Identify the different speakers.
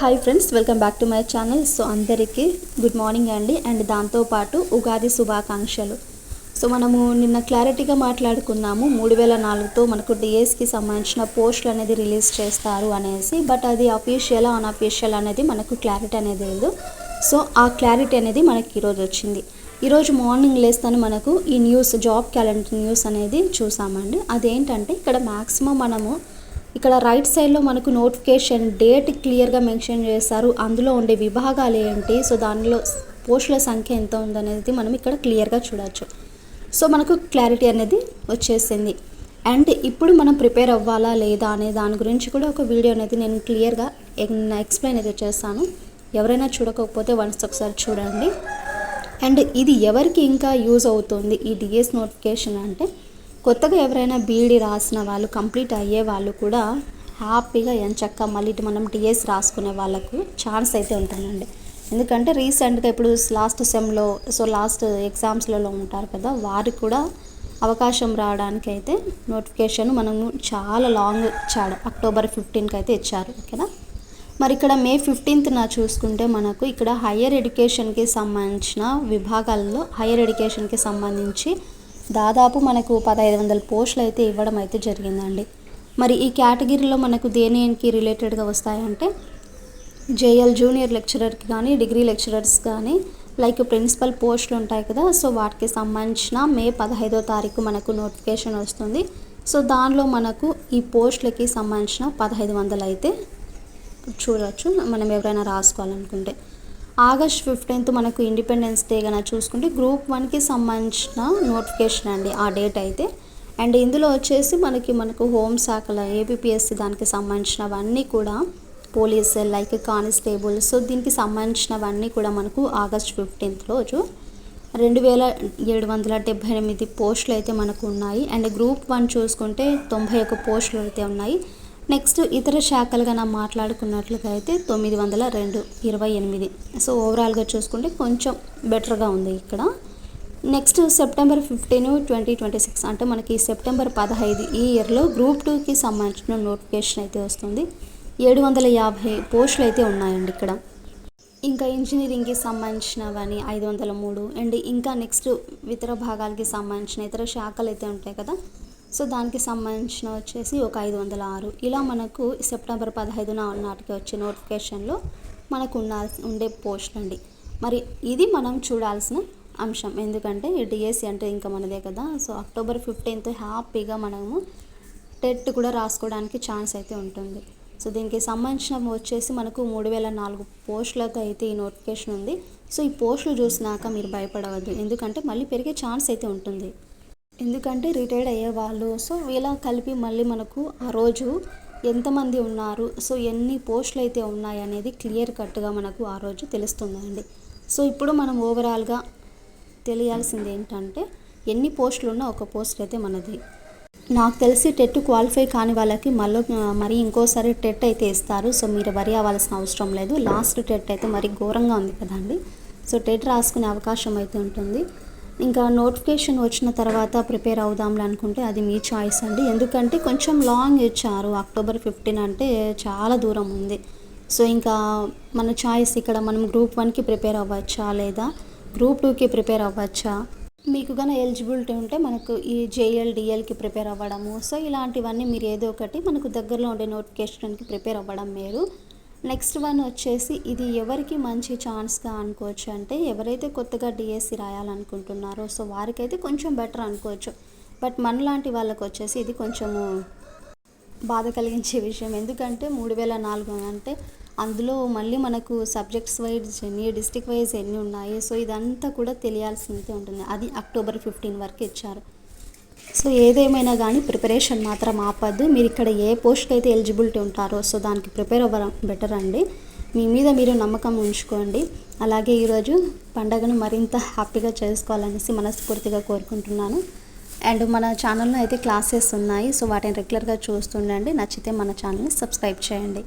Speaker 1: Hi friends, welcome back to my channel. So అందరికీ good morning అండి. And దాంతోపాటు ఉగాది శుభాకాంక్షలు. సో మనము నిన్న క్లారిటీగా మాట్లాడుకున్నాము 3004తో మనకు డిఎస్కి సంబంధించిన పోస్టులు అనేది రిలీజ్ చేస్తారు అనేసి. బట్ అది అఫీషియల్ అన్అఫీషియల్ అనేది మనకు క్లారిటీ అనేది లేదు. సో ఆ క్లారిటీ అనేది మనకి ఈరోజు వచ్చింది. ఈరోజు మార్నింగ్ లేస్తాను మనకు ఈ న్యూస్, జాబ్ క్యాలెండర్ న్యూస్ అనేది చూసామండి. అదేంటంటే ఇక్కడ మ్యాక్సిమం మనము ఇక్కడ రైట్ సైడ్లో మనకు నోటిఫికేషన్ డేట్ క్లియర్గా మెన్షన్ చేస్తారు. అందులో ఉండే విభాగాలు ఏంటి, సో దానిలో పోస్టుల సంఖ్య ఎంత ఉందనేది మనం ఇక్కడ క్లియర్గా చూడవచ్చు. సో మనకు క్లారిటీ అనేది వచ్చేసింది. అండ్ ఇప్పుడు మనం ప్రిపేర్ అవ్వాలా లేదా అనే దాని గురించి కూడా ఒక వీడియో అనేది నేను క్లియర్గా ఎక్స్ప్లెయిన్ అయితే చేస్తాను. ఎవరైనా చూడకపోతే వన్స్ ఒకసారి చూడండి. అండ్ ఇది ఎవరికి ఇంకా యూజ్ అవుతుంది ఈ డిఎస్ నోటిఫికేషన్ అంటే, కొత్తగా ఎవరైనా బీఈడీ రాసిన వాళ్ళు, కంప్లీట్ అయ్యే వాళ్ళు కూడా హ్యాపీగా ఎంచక్క మళ్ళీ మనం డిఎస్ రాసుకునే వాళ్ళకు ఛాన్స్ అయితే ఉంటుందండి. ఎందుకంటే రీసెంట్గా ఇప్పుడు లాస్ట్ సెమ్లో, సో లాస్ట్ ఎగ్జామ్స్లలో ఉంటారు కదా, వారికి కూడా అవకాశం రావడానికి అయితే నోటిఫికేషన్ మనము చాలా లాంగ్ ఇచ్చాడు. అక్టోబర్ 15కి అయితే ఇచ్చారు. ఓకేనా. మరి ఇక్కడ మే 15న చూసుకుంటే మనకు ఇక్కడ హయ్యర్ ఎడ్యుకేషన్కి సంబంధించిన విభాగాల్లో హయ్యర్ ఎడ్యుకేషన్కి సంబంధించి దాదాపు మనకు 1500 పోస్టులు అయితే ఇవ్వడం అయితే జరిగిందండి. మరి ఈ కేటగిరీలో మనకు దేనికి రిలేటెడ్గా వస్తాయంటే జేఎల్ జూనియర్ లెక్చరర్కి కానీ, డిగ్రీ లెక్చరర్స్ కానీ, లైక్ ప్రిన్సిపల్ పోస్టులు ఉంటాయి కదా, సో వాటికి సంబంధించిన మే 15వ తారీఖు మనకు నోటిఫికేషన్ వస్తుంది. సో దానిలో మనకు ఈ పోస్టులకి సంబంధించిన 1500 అయితే చూడవచ్చు మనం ఎవరైనా రాసుకోవాలనుకుంటే. ఆగస్ట్ 15th మనకు ఇండిపెండెన్స్ డే కన్నా చూసుకుంటే గ్రూప్ 1కి సంబంధించిన నోటిఫికేషన్ అండి ఆ డేట్ అయితే. అండ్ ఇందులో వచ్చేసి మనకు హోంశాఖల ఏపీఎస్సి దానికి సంబంధించినవన్నీ కూడా, పోలీస్ లైక్ కానిస్టేబుల్, సో దీనికి సంబంధించినవన్నీ కూడా మనకు ఆగస్ట్ 15th రోజు 2778 పోస్టులు అయితే మనకు ఉన్నాయి. అండ్ గ్రూప్ 1 చూసుకుంటే 91 పోస్టులు అయితే ఉన్నాయి. నెక్స్ట్ ఇతర శాఖలుగా మాట్లాడుకున్నట్లుగా అయితే 902, సో ఓవరాల్గా చూసుకుంటే కొంచెం బెటర్గా ఉంది ఇక్కడ. నెక్స్ట్ సెప్టెంబర్ 15, 2026 అంటే మనకి సెప్టెంబర్ 15 ఈ ఇయర్లో గ్రూప్ 2కి సంబంధించిన నోటిఫికేషన్ అయితే వస్తుంది. 750 పోస్టులు అయితే ఉన్నాయండి ఇక్కడ. ఇంకా ఇంజనీరింగ్కి సంబంధించినవని 503. అండ్ ఇంకా నెక్స్ట్ ఇతర భాగాలకి సంబంధించిన ఇతర శాఖలు అయితే ఉంటాయి కదా, సో దానికి సంబంధించిన వచ్చేసి ఒక 506. ఇలా మనకు సెప్టెంబర్ 15న నాటికి వచ్చే నోటిఫికేషన్లో మనకు ఉండే పోస్ట్ అండి. మరి ఇది మనం చూడాల్సిన అంశం. ఎందుకంటే డిఎస్సి అంటే ఇంకా మనదే కదా. సో అక్టోబర్ 15th హ్యాపీగా మనము టెట్ కూడా రాసుకోవడానికి ఛాన్స్ అయితే ఉంటుంది. సో దీనికి సంబంధించిన వచ్చేసి మనకు 3004 పోస్టులతో అయితే ఈ నోటిఫికేషన్ ఉంది. సో ఈ పోస్టులు చూసినాక మీరు భయపడవద్దు, ఎందుకంటే మళ్ళీ పెరిగే ఛాన్స్ అయితే ఉంటుంది. ఎందుకంటే రిటైర్డ్ అయ్యేవాళ్ళు, సో ఇలా కలిపి మళ్ళీ మనకు ఆ రోజు ఎంతమంది ఉన్నారు, సో ఎన్ని పోస్టులు అయితే ఉన్నాయి అనేది క్లియర్ కట్గా మనకు ఆ రోజు తెలుస్తుందండి. సో ఇప్పుడు మనం ఓవరాల్గా తెలియాల్సింది ఏంటంటే ఎన్ని పోస్టులు ఉన్నా ఒక పోస్ట్ అయితే మనది. నాకు తెలిసి టెట్ క్వాలిఫై కాని వాళ్ళకి మరి ఇంకోసారి టెట్ అయితే ఇస్తారు. సో మీరు వరి అవ్వాల్సిన అవసరం లేదు. లాస్ట్ టెట్ అయితే మరి ఘోరంగా ఉంది కదండి. సో టెట్ రాసుకునే అవకాశం అయితే ఉంటుంది. ఇంకా నోటిఫికేషన్ వచ్చిన తర్వాత ప్రిపేర్ అవుదాంలే అనుకుంటే అది మీ చాయిస్ అండి. ఎందుకంటే కొంచెం లాంగ్ ఇచ్చారు. అక్టోబర్ 15 అంటే చాలా దూరం ఉంది. సో ఇంకా మన చాయిస్ ఇక్కడ మనం గ్రూప్ 1కి ప్రిపేర్ అవ్వచ్చా లేదా గ్రూప్ 2కి ప్రిపేర్ అవ్వచ్చా. మీకు కానీ ఎలిజిబిలిటీ ఉంటే మనకు ఈ జేఎల్ డిఎల్కి ప్రిపేర్ అవ్వడము, సో ఇలాంటివన్నీ మీరు ఏదో ఒకటి మనకు దగ్గరలో ఉండే నోటిఫికేషన్కి ప్రిపేర్ అవ్వడం మేలు. నెక్స్ట్ వన్ వచ్చేసి ఇది ఎవరికి మంచి ఛాన్స్గా అనుకోవచ్చు అంటే ఎవరైతే కొత్తగా డిఎస్సి రాయాలనుకుంటున్నారో సో వారికైతే కొంచెం బెటర్ అనుకోవచ్చు. బట్ మనలాంటి వాళ్ళకి వచ్చేసి ఇది కొంచెము బాధ కలిగించే విషయం. ఎందుకంటే 3004 అంటే అందులో మళ్ళీ మనకు సబ్జెక్ట్స్ వైజ్ ఎన్ని, డిస్ట్రిక్ట్ వైజ్ ఎన్ని ఉన్నాయి, సో ఇదంతా కూడా తెలియాల్సిందే ఉంటుంది. అది అక్టోబర్ 15 వరకు ఇచ్చారు. సో ఏదేమైనా కానీ ప్రిపరేషన్ మాత్రం ఆపద్దు. మీరు ఇక్కడ ఏ పోస్ట్కి అయితే ఎలిజిబిలిటీ ఉంటారో సో దానికి ప్రిపేర్ అవ్వడం బెటర్ అండి. మీ మీద మీరు నమ్మకం ఉంచుకోండి. అలాగే ఈరోజు పండగను మరింత హ్యాపీగా చేసుకోవాలనేసి మనస్ఫూర్తిగా కోరుకుంటున్నాను. అండ్ మన ఛానల్లో అయితే క్లాసెస్ ఉన్నాయి, సో వాటిని రెగ్యులర్గా చూస్తుండండి. నచ్చితే మన ఛానల్ని సబ్స్క్రైబ్ చేయండి.